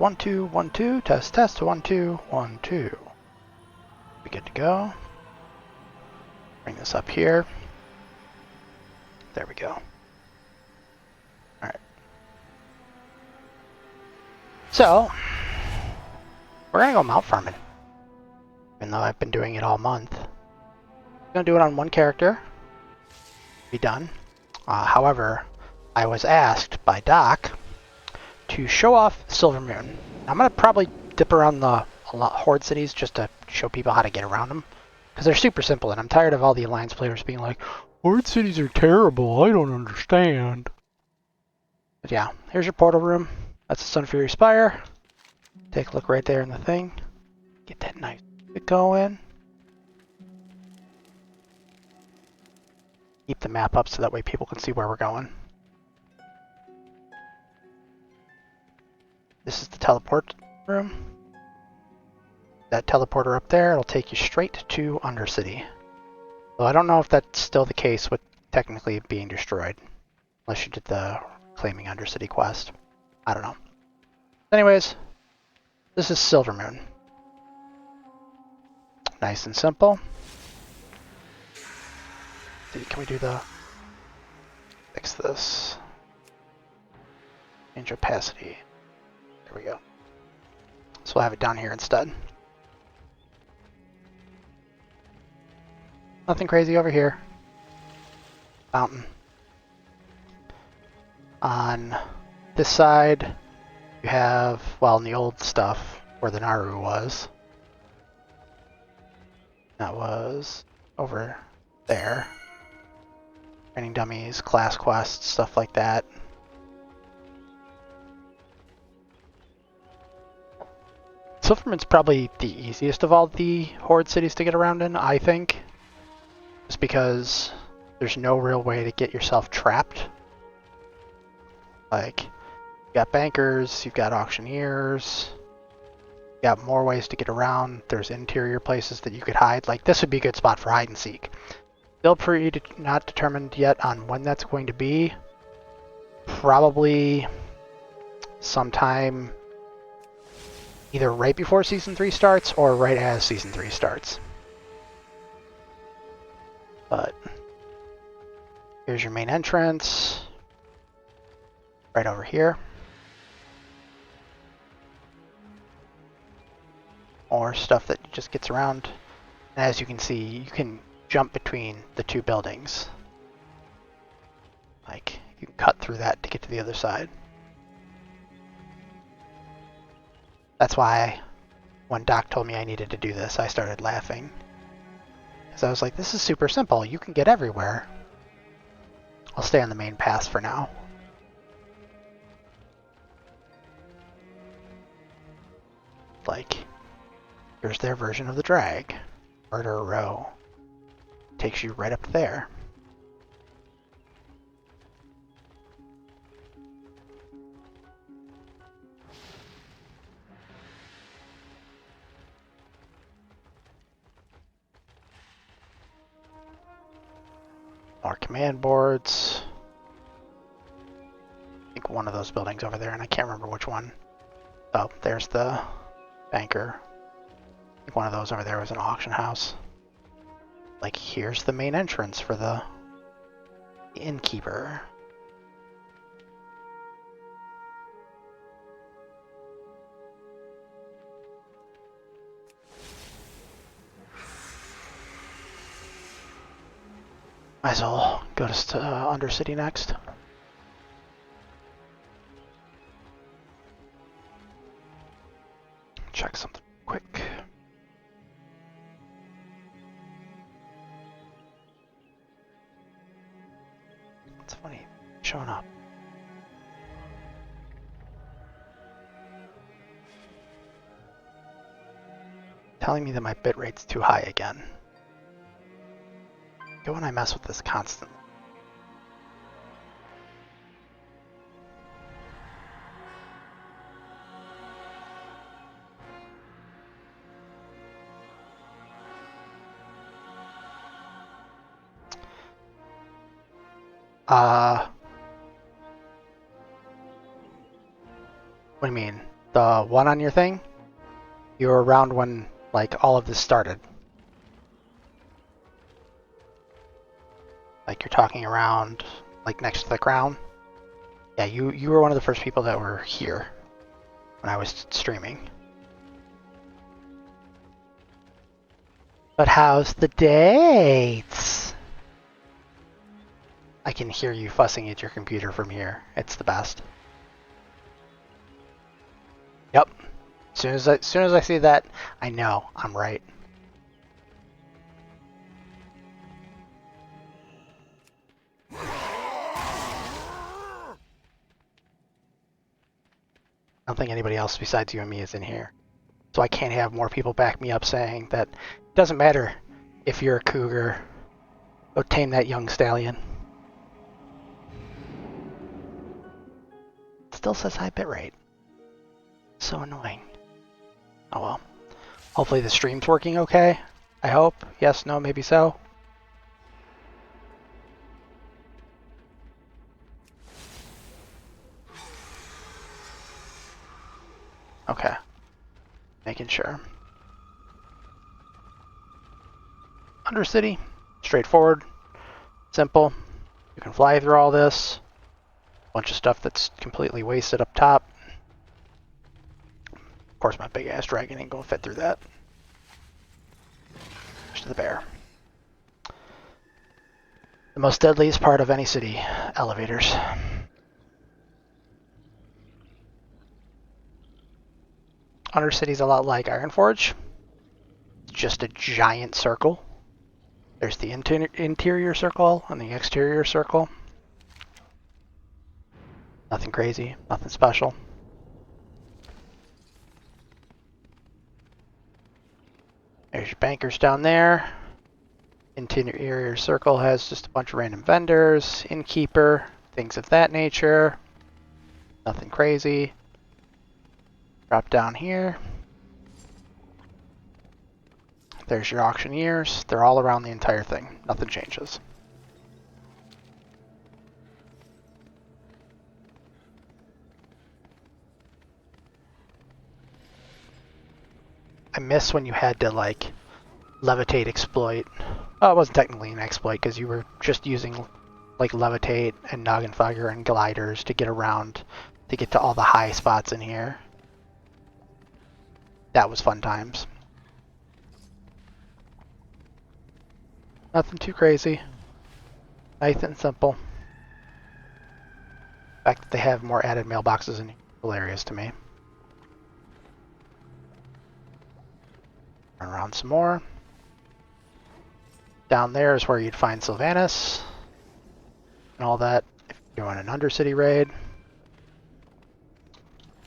1, 2, 1, 2. Test, test. 1, 2, 1, 2. We good to go. Bring this up here. There we go. Alright. So, we're gonna go mount farming. Even though I've been doing it all month. I'm gonna do it on one character. Be done. However, I was asked by Doc to show off Silver Moon. I'm gonna probably dip around the Horde cities just to show people how to get around them. Because they're super simple, and I'm tired of all the Alliance players being like, Horde cities are terrible, I don't understand. But yeah, here's your portal room. That's the Sun Fury Spire. Take a look right there in the thing. Get that nice bit going. Keep the map up so that way people can see where we're going. This is the teleport room. That teleporter up there, it'll take you straight to Undercity. Though I don't know if that's still the case with technically being destroyed. Unless you did the claiming Undercity quest. I don't know. Anyways, this is Silver Moon. Nice and simple. Can we do the... Fix this. Change opacity. There we go. So we'll have it down here instead. Nothing crazy over here. Fountain. On this side, you have, well, in the old stuff, where the Naru was. That was over there. Training dummies, class quests, stuff like that. Silverman's probably the easiest of all the Horde cities to get around in, I think. Just because there's no real way to get yourself trapped. Like, you've got bankers, you've got auctioneers, you've got more ways to get around. There's interior places that you could hide. Like, this would be a good spot for hide and seek. Still not determined yet on when that's going to be. Probably sometime either right before Season 3 starts or right as Season 3 starts. But here's your main entrance. Right over here. More stuff that just gets around. And as you can see, you can jump between the two buildings. Like, you can cut through that to get to the other side. That's why when Doc told me I needed to do this, I started laughing. Because I was like, this is super simple. You can get everywhere. I'll stay on the main path for now. Like, here's their version of the drag. Murder Row. Takes you right up there. More command boards. I think one of those buildings over there, and I can't remember which one. Oh, there's the banker. I think one of those over there was an auction house. Like, here's the main entrance for the innkeeper. Might as well go to Undercity next. Check something quick. It's funny, showing up. Telling me that my bitrate's too high again. Go when I mess with this constantly. What do you mean? the one on your thing, you were around when like all of this started. Like you're talking around like next to the crown. Yeah, you were one of the first people that were here when I was streaming. But how's the dates? I can hear you fussing at your computer from here. It's the best. Yep. As soon as I see that, I know I'm right. I don't think anybody else besides you and me is in here. So I can't have more people back me up saying that it doesn't matter if you're a cougar. Go tame that young stallion. It still says high bitrate. So annoying. Oh well. Hopefully the stream's working okay. I hope. Yes, no, maybe so. Okay. Making sure. Undercity. Straightforward. Simple. You can fly through all this. Bunch of stuff that's completely wasted up top. Of course, my big ass dragon ain't gonna fit through that. Just to the bear. The most deadliest part of any city, elevators. Undercity's a lot like Ironforge. It's just a giant circle. There's the interior circle and the exterior circle. Nothing crazy, nothing special. There's your bankers down there. Interior circle has just a bunch of random vendors, innkeeper, things of that nature. Nothing crazy. Drop down here. There's your auctioneers. They're all around the entire thing. Nothing changes. I miss when you had to like levitate exploit. Oh, it wasn't technically an exploit because you were just using like levitate and Noggenfogger and gliders to get around to get to all the high spots in here. That was fun times. Nothing too crazy. Nice and simple. The fact that they have more added mailboxes in here is hilarious to me. Run around some more. Down there is where you'd find Sylvanas and all that if you're doing an Undercity raid.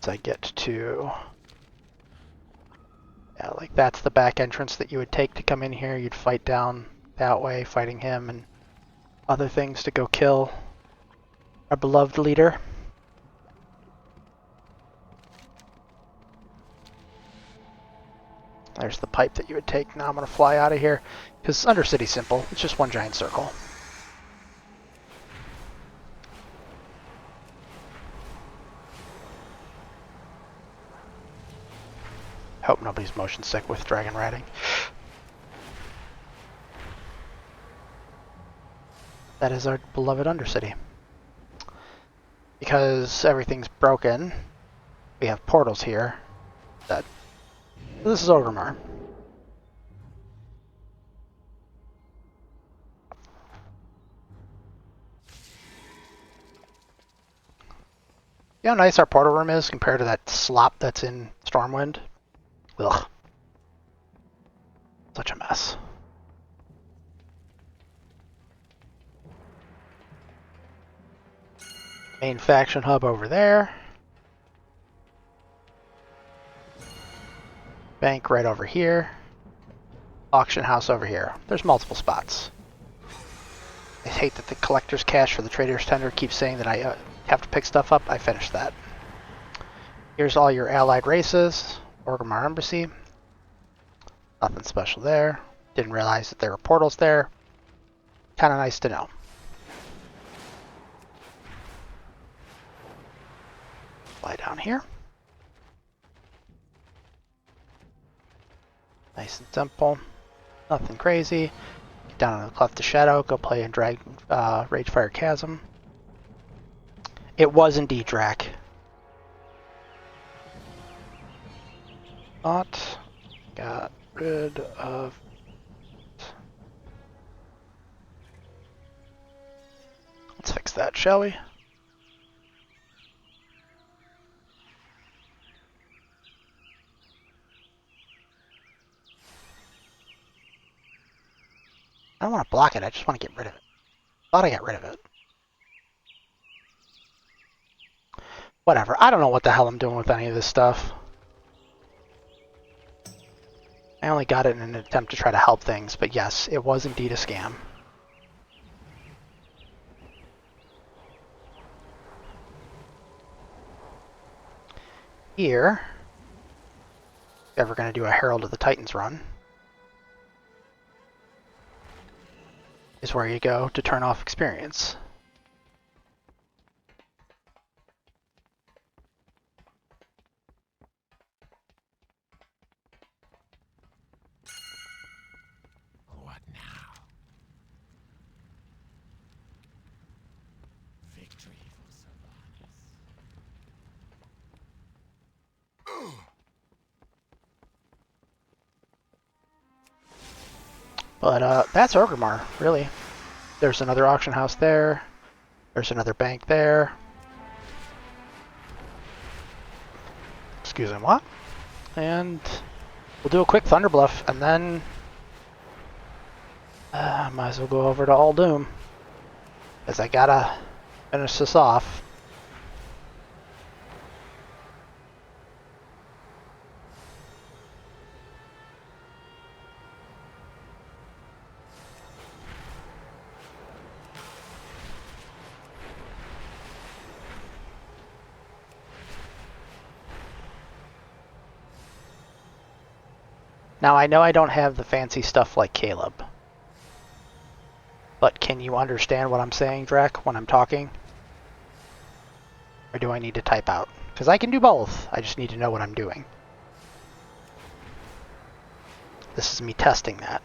As I get to... Yeah, like that's the back entrance that you would take to come in here. You'd fight down that way, fighting him and other things to go kill our beloved leader. There's the pipe that you would take. Now I'm going to fly out of here because Undercity's simple. It's just one giant circle. Hope nobody's motion sick with dragon riding. That is our beloved Undercity. Because everything's broken, we have portals here. This is Orgrimmar. You know how nice our portal room is compared to that slop that's in Stormwind? Ugh. Such a mess. Main faction hub over there. Bank right over here. Auction house over here. There's multiple spots. I hate that the collector's cache for the trader's tender keeps saying that I have to pick stuff up. I finished that. Here's all your allied races. Orgrimmar Embassy. Nothing special there. Didn't realize that there were portals there. Kind of nice to know. Fly down here. Nice and simple. Nothing crazy. Get down on the Cleft of Shadow, go play and drag Ragefire Chasm. It was indeed Drac. Not got rid of. Let's fix that, shall we? I don't want to block it, I just want to get rid of it. Thought I got rid of it. Whatever, I don't know what the hell I'm doing with any of this stuff. I only got it in an attempt to try to help things, but yes, it was indeed a scam. Here, if ever going to do a Herald of the Titans run, is where you go to turn off experience. What now? Victory for Sylvanas. But that's Orgrimmar, really. There's another auction house there. There's another bank there. Excuse me, what? And we'll do a quick Thunder Bluff, and then might as well go over to All Doom, because I gotta finish this off. Now, I know I don't have the fancy stuff like Caleb, but can you understand what I'm saying, Drac, when I'm talking? Or do I need to type out? Because I can do both, I just need to know what I'm doing. This is me testing that.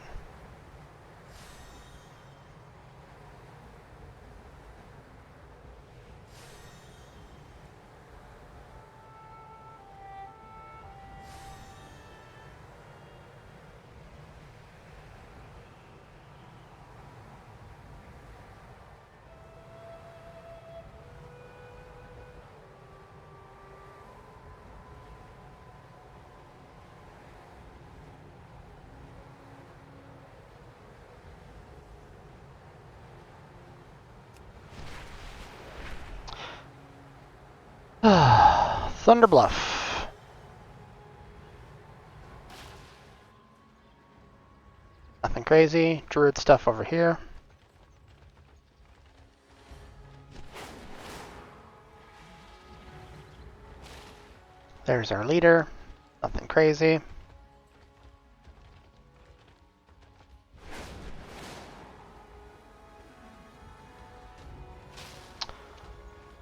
Thunder Bluff. Nothing crazy. Druid stuff over here. There's our leader. Nothing crazy.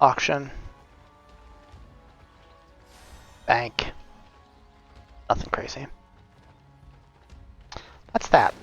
Auction. Bank. Nothing crazy. That's that.